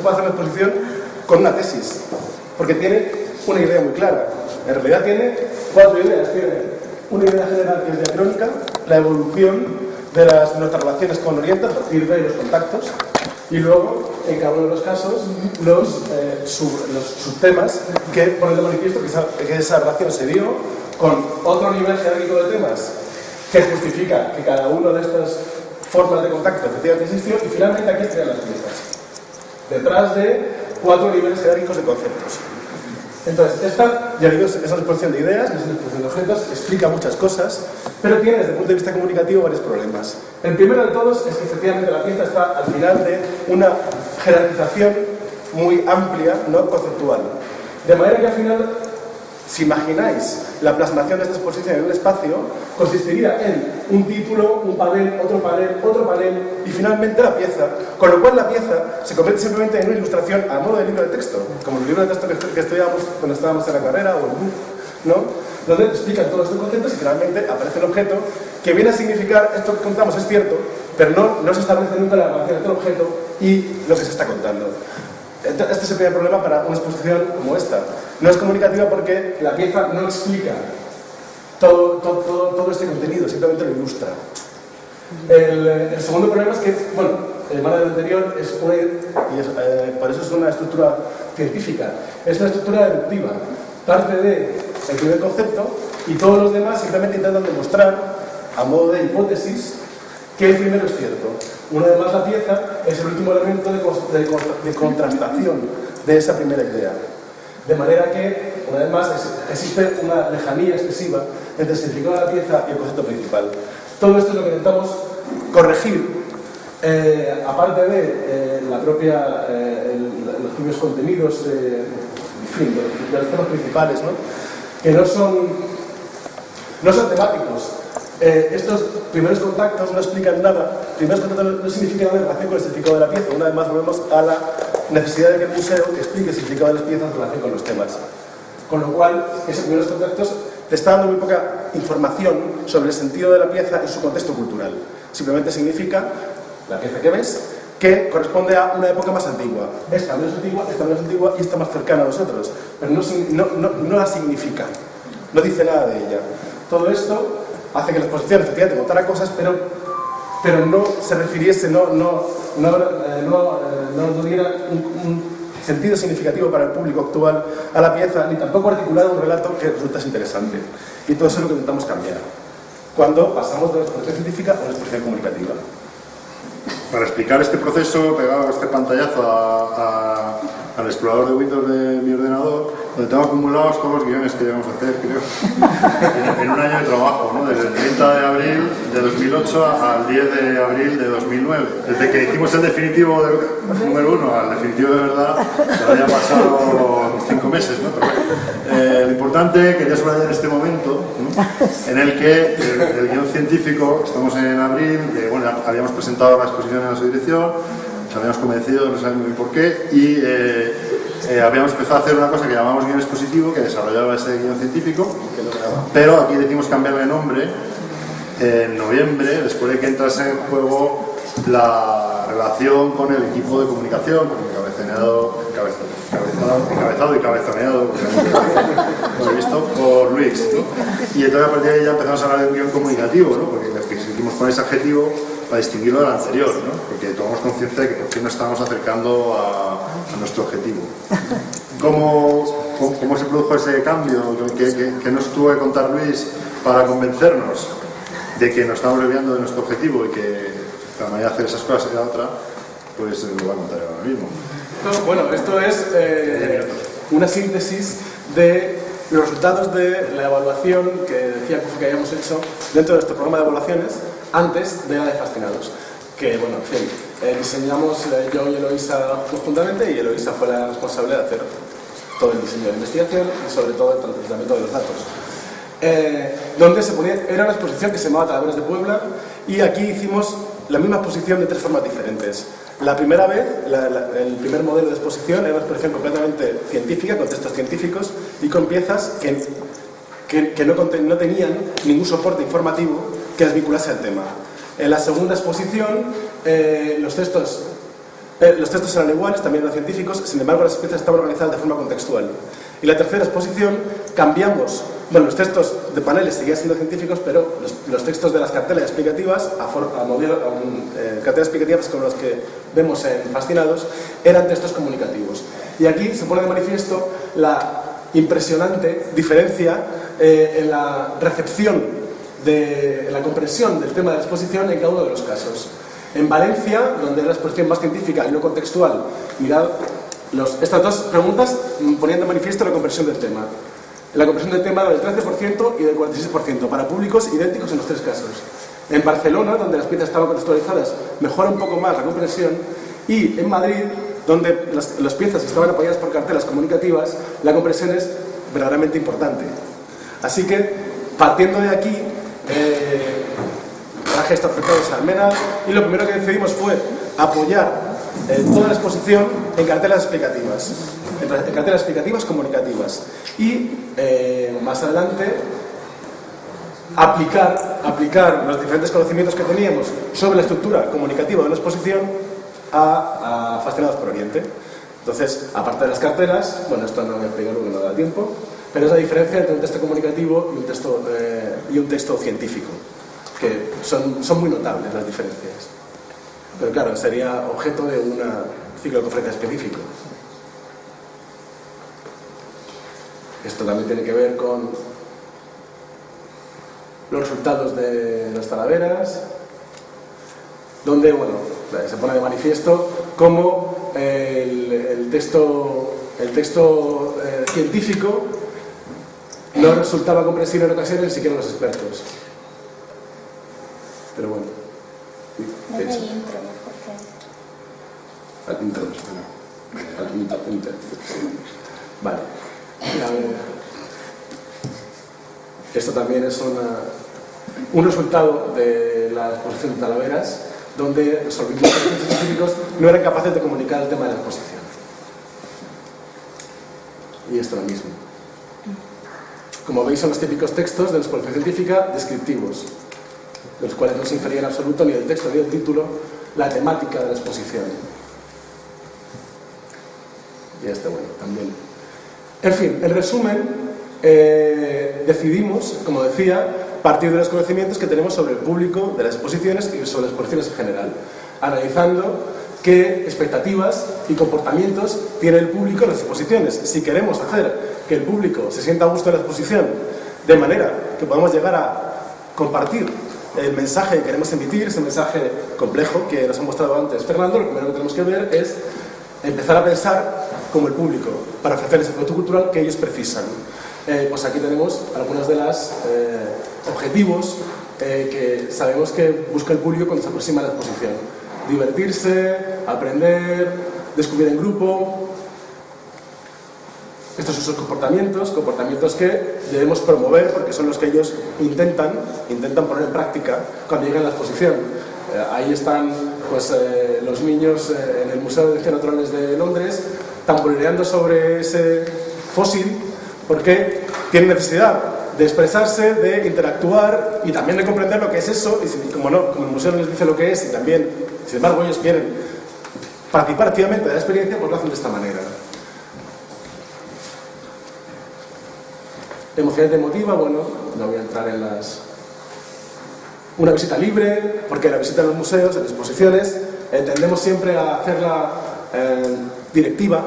puede hacer una exposición con una tesis, porque tiene una idea muy clara. En realidad tiene 4 ideas. Tiene una idea general que es diacrónica, la evolución de nuestras relaciones con Oriente a partir de los contactos, y luego, en cada uno de los casos, los subtemas que ponen de manifiesto que esa relación se dio con otro nivel jerárquico de temas que justifica que cada una de estas formas de contacto efectivamente existió, y finalmente aquí están las piezas, detrás de 4 niveles jerárquicos de conceptos. Entonces, esta, ya digo, es una exposición de ideas, es una exposición de objetos, explica muchas cosas, pero tiene desde el punto de vista comunicativo varios problemas. El primero de todos es que efectivamente la pieza está al final de una jerarquización muy amplia, no conceptual. De manera que al final, si imagináis la plasmación de esta exposición en un espacio, consistiría en un título, un panel, otro panel y finalmente la pieza, con lo cual la pieza se convierte simplemente en una ilustración a modo de libro de texto, como el libro de texto que estudiábamos cuando estábamos en la carrera o el book, ¿no? Donde te explican todos estos conceptos y finalmente aparece el objeto que viene a significar, esto que contamos es cierto, pero no se establece nunca la relación entre el objeto y lo que se está contando. Este es el primer problema para una exposición como esta. No es comunicativa porque la pieza no explica todo este contenido, simplemente lo ilustra. El segundo problema es que, bueno, el marco anterior es por eso es una estructura científica, es una estructura deductiva. Parte del primer concepto y todos los demás simplemente intentan demostrar, a modo de hipótesis, que el primero es cierto. Una vez más, la pieza es el último elemento de contrastación de esa primera idea. De manera que, una vez más, existe una lejanía excesiva entre el significado de la pieza y el concepto principal. Todo esto es lo que intentamos corregir, aparte de los propios contenidos de los temas principales, ¿no? Que no son temáticos. Estos primeros contactos no explican nada. Primeros contactos no significan nada en relación con el significado de la pieza. Una vez más volvemos a la necesidad de que el museo explique el significado de las piezas en relación con los temas. Con lo cual, esos primeros contactos te está dando muy poca información sobre el sentido de la pieza y su contexto cultural. Simplemente significa, la pieza que ves, que corresponde a una época más antigua. Esta menos antigua y esta más cercana a nosotros. Pero no la significa. No dice nada de ella. Todo esto hace que la exposición efectivamente contara cosas, pero no se refiriese, no diera un sentido significativo para el público actual a la pieza, ni tampoco articular un relato que resulta interesante. Y todo eso es lo que intentamos cambiar cuando pasamos de la exposición científica a la exposición comunicativa. Para explicar este proceso, pegado este pantallazo al explorador de Windows de mi ordenador, donde tengo acumulados todos los guiones que llevamos a hacer, creo, en un año de trabajo, ¿no? Desde el 30 de abril de 2008 al 10 de abril de 2009. Desde que hicimos el definitivo número 1 al definitivo de verdad, ya habían pasado 5 meses, ¿no? Pero, lo importante, quería subrayar en este momento, ¿no? En el que el guión científico, estamos en abril, bueno, habíamos presentado la exposición en la subdirección, nos habíamos convencido, no sabemos muy por qué, y habíamos empezado a hacer una cosa que llamamos guión expositivo, que desarrollaba ese guión científico, pero aquí decidimos cambiarle de en noviembre, después de que entrase en juego la relación con el equipo de comunicación, con el encabezado y cabezoneado, como he visto, por Luis, ¿no? Y entonces a partir de ahí ya empezamos a hablar de un guión comunicativo, ¿no? Porque quisimos poner ese adjetivo para distinguirlo del anterior, ¿no? Porque tomamos conciencia de que por fin nos estamos acercando a nuestro objetivo. ¿Cómo se produjo ese cambio? ¿Qué nos tuvo que contar Luis para convencernos de que nos estamos desviando de nuestro objetivo y que la manera de hacer esas cosas era otra? Pues lo voy a contar ahora mismo. Bueno, esto es una síntesis de los resultados de la evaluación que decía que habíamos hecho dentro de nuestro programa de evaluaciones antes de la de Fascinados. Que, bueno, en fin, diseñamos yo y Eloisa conjuntamente, y Eloisa fue la responsable de hacer todo el diseño de la investigación y sobre todo el tratamiento de los datos. Donde se ponía, era una exposición que se llamaba Calaveras de Puebla, y aquí hicimos la misma exposición de 3 formas diferentes. La primera vez, el primer modelo de exposición era una exposición completamente científica, con textos científicos y con piezas que no tenían ningún soporte informativo que las vinculase al tema. En la segunda exposición, los textos Los textos eran iguales, también eran científicos, sin embargo las piezas estaban organizadas de forma contextual. Y la tercera exposición, cambiamos, bueno, los textos de paneles seguían siendo científicos, pero los textos de las cartelas explicativas, cartelas explicativas como los que vemos en Fascinados, eran textos comunicativos. Y aquí se pone de manifiesto la impresionante diferencia en la recepción, en la comprensión del tema de la exposición en cada uno de los casos. En Valencia, donde era la exposición más científica y no contextual, mirad, estas dos preguntas ponían de manifiesto la comprensión del tema. La comprensión del tema era del 13% y del 46%, para públicos idénticos en los tres casos. En Barcelona, donde las piezas estaban contextualizadas, mejora un poco más la comprensión, y en Madrid, donde las piezas estaban apoyadas por cartelas comunicativas, la comprensión es verdaderamente importante. Así que, partiendo de aquí, traje estos resultados a Almenad, y lo primero que decidimos fue apoyar toda la exposición en cartelas explicativas, en cartelas explicativas comunicativas, y más adelante aplicar los diferentes conocimientos que teníamos sobre la estructura comunicativa de una exposición a Fascinados por Oriente. Entonces, aparte de las cartelas, bueno, esto no voy a explicar porque no da tiempo, pero es la diferencia entre un texto comunicativo y un texto científico, que son muy notables las diferencias. Pero claro, sería objeto de un ciclo de conferencia específico. Esto también tiene que ver con los resultados de las Talaveras, donde, bueno, se pone de manifiesto cómo el texto científico no resultaba comprensible en ocasiones ni siquiera los expertos. Pero bueno. No hay intro, al intro. Vale. Esto también es un resultado de la exposición de Talaveras, donde los científicos no eran capaces de comunicar el tema de la exposición. Y esto lo mismo. Como veis, son los típicos textos de la exposición científica descriptivos, de los cuales no se infería en absoluto ni el texto ni el título la temática de la exposición. Y este, bueno, también. En fin, en resumen, decidimos, como decía, partir de los conocimientos que tenemos sobre el público de las exposiciones y sobre las exposiciones en general, analizando qué expectativas y comportamientos tiene el público en las exposiciones. Si queremos hacer que el público se sienta a gusto en la exposición, de manera que podamos llegar a compartir el mensaje que queremos emitir, ese mensaje complejo que nos ha mostrado antes Fernando, lo primero que tenemos que ver es empezar a pensar como el público, para ofrecer ese producto cultural que ellos precisan. Pues aquí tenemos algunos de los objetivos que sabemos que busca el público cuando se aproxima a la exposición. Divertirse, aprender, descubrir en grupo. Estos son sus comportamientos que debemos promover porque son los que ellos intentan poner en práctica cuando llegan a la exposición. Ahí están pues, los niños en el Museo de Ciencias Naturales de Londres tamboreando sobre ese fósil porque tienen necesidad de expresarse, de interactuar y también de comprender lo que es eso, y como el museo no les dice lo que es y también, sin embargo, ellos quieren participar activamente de la experiencia, pues lo hacen de esta manera. Emocionante emotiva, bueno, no voy a entrar en las... Una visita libre, porque la visita a los museos, en exposiciones, tendemos siempre a hacerla directiva,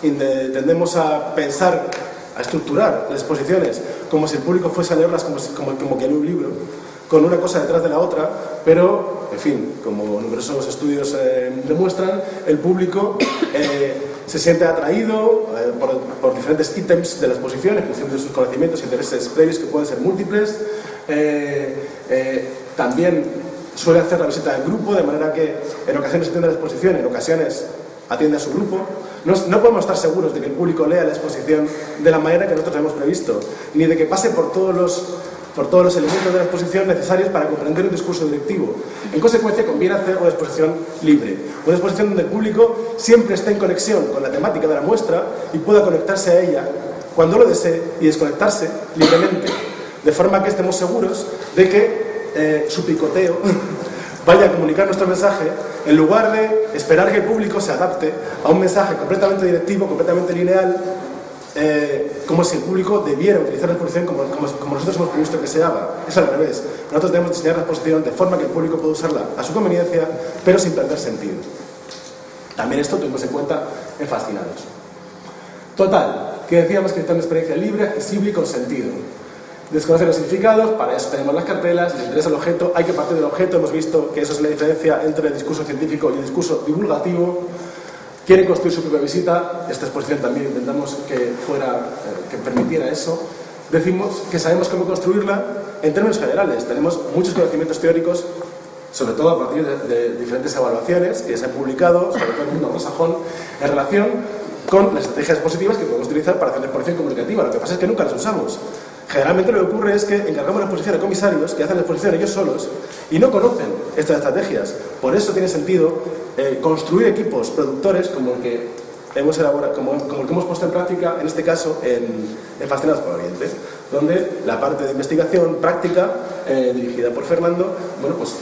y tendemos a pensar, a estructurar las exposiciones como si el público fuese a leerlas como que en un libro, con una cosa detrás de la otra, pero, en fin, como numerosos estudios demuestran, el público se siente atraído por diferentes ítems de la exposición, en función de sus conocimientos e intereses previos que pueden ser múltiples. También suele hacer la visita del grupo, de manera que en ocasiones atiende la exposición, en ocasiones atiende a su grupo. No podemos estar seguros de que el público lea la exposición de la manera que nosotros hemos previsto, ni de que pase por todos los elementos de la exposición necesarios para comprender un discurso directivo. En consecuencia, conviene hacer una exposición libre, una exposición donde el público siempre esté en conexión con la temática de la muestra y pueda conectarse a ella cuando lo desee y desconectarse libremente, de forma que estemos seguros de que su picoteo vaya a comunicar nuestro mensaje en lugar de esperar que el público se adapte a un mensaje completamente directivo, completamente lineal, como si el público debiera utilizar la exposición como nosotros hemos previsto que se haga. Es al revés. Nosotros debemos diseñar la exposición de forma que el público pueda usarla a su conveniencia, pero sin perder sentido. También esto tuvimos en cuenta en Fascinados. Total, que decíamos que necesitamos una experiencia libre, accesible y con sentido. Desconocer los significados, para eso tenemos las cartelas, les interesa el objeto, hay que partir del objeto, hemos visto que eso es la diferencia entre el discurso científico y el discurso divulgativo. Quieren construir su propia visita, esta exposición también intentamos que permitiera eso. Decimos que sabemos cómo construirla en términos generales, tenemos muchos conocimientos teóricos, sobre todo a partir de diferentes evaluaciones que se han publicado, sobre todo en el mundo anglosajón, en relación con las estrategias expositivas que podemos utilizar para hacer la exposición comunicativa. Lo que pasa es que nunca las usamos. Generalmente lo que ocurre es que encargamos la exposición a comisarios que hacen la exposición ellos solos y no conocen estas estrategias. Por eso tiene sentido construir equipos productores como el que hemos elaborado, como el que hemos puesto en práctica, en este caso en Fascinados por Oriente, donde la parte de investigación práctica dirigida por Fernando, bueno, pues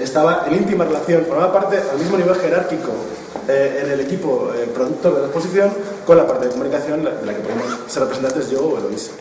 estaba en íntima relación, formaba parte al mismo nivel jerárquico en el equipo productor de la exposición con la parte de comunicación de la que podemos ser representantes yo o Eloisa.